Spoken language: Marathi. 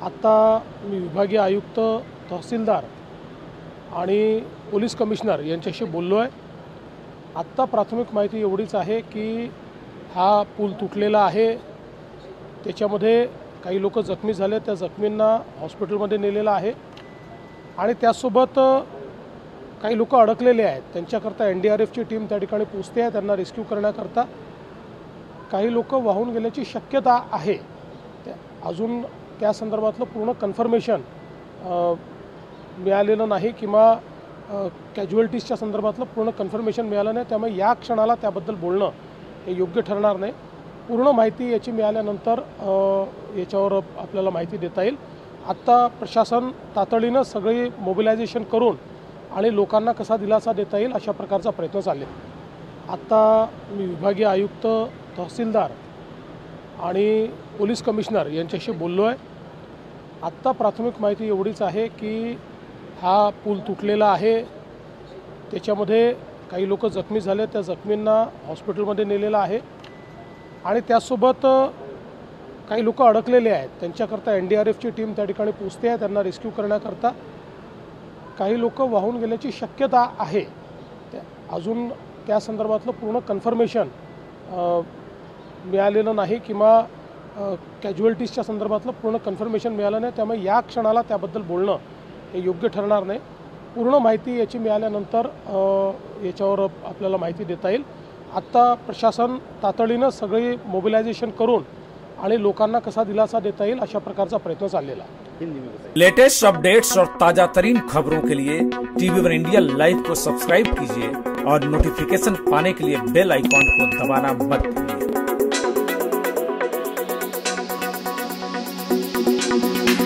आत्ता मी विभागीय आयुक्त, तहसीलदार आणि पोलीस कमिशनर यांच्याशी बोललो आहे। आत्ता प्राथमिक माहिती एवढीच आहे की हा पूल तुटलेला आहे, त्याच्यामध्ये काही लोक जखमी झाले, त्या जखमींना हॉस्पिटलमध्ये नेलेलं आहे आणि त्यासोबत काही लोक अडकलेले आहेत। त्यांच्याकरता NDRFची टीम त्या ठिकाणी पोहोचते आहे, त्यांना रेस्क्यू करण्याकरता। काही लोक वाहून गेल्याची शक्यता आहे, अजून त्या संदर्भातलं पूर्ण कन्फर्मेशन मिळालेलं नाही किंवा कॅज्युअल्टीजच्या संदर्भातलं पूर्ण कन्फर्मेशन मिळालं नाही, त्यामुळे या क्षणाला त्याबद्दल बोलणं हे योग्य ठरणार नाही। पूर्ण माहिती याची मिळाल्यानंतर याच्यावर आपल्याला माहिती देता येईल। आत्ता प्रशासन तातडीनं सगळी मोबिलायझेशन करून आणि लोकांना कसा दिलासा देता येईल अशा प्रकारचा प्रयत्न चालले। आत्ता मी विभागीय आयुक्त, तहसीलदार आणि पोलीस कमिशनर यांच्याशी बोललो आहे। आत्ता प्राथमिक माहिती एवढीच आहे की हा पूल तुटलेला आहे, त्याच्यामध्ये काही लोक जखमी झाले, त्या जखमींना हॉस्पिटलमध्ये नेलेलं आहे आणि त्यासोबत काही लोक अडकलेले आहेत। त्यांच्याकरता NDRFची टीम त्या ठिकाणी पोहोचते आहे, त्यांना रेस्क्यू करण्याकरता। काही लोक वाहून गेल्याची शक्यता आहे, अजून त्या संदर्भातलं पूर्ण कन्फर्मेशन मिळालेलं नाही किंवा कॅज्युअल्टीजच्या संदर्भातलं पूर्ण कन्फर्मेशन मिळालं नाही, त्यामुळे या क्षणाला त्याबद्दल बोलणं हे योग्य ठरणार नाही। पूर्ण माहिती याची मिळाल्यानंतर याच्यावर आपल्याला माहिती देता येईल। आत्ता प्रशासन तातडीनं सगळी मोबिलायझेशन करून आणि लोकांना कसा दिलासा देता येईल अशा प्रकारचा प्रयत्न चाललेला आहे। लेटेस्ट अपडेट्स और ताजा तरीन खबरों के लिए TV1 इंडिया लाइव को सब्सक्राइब कीजिए और नोटिफिकेशन पाने के लिए बेल आइकॉन को दबाना मत भूलिए।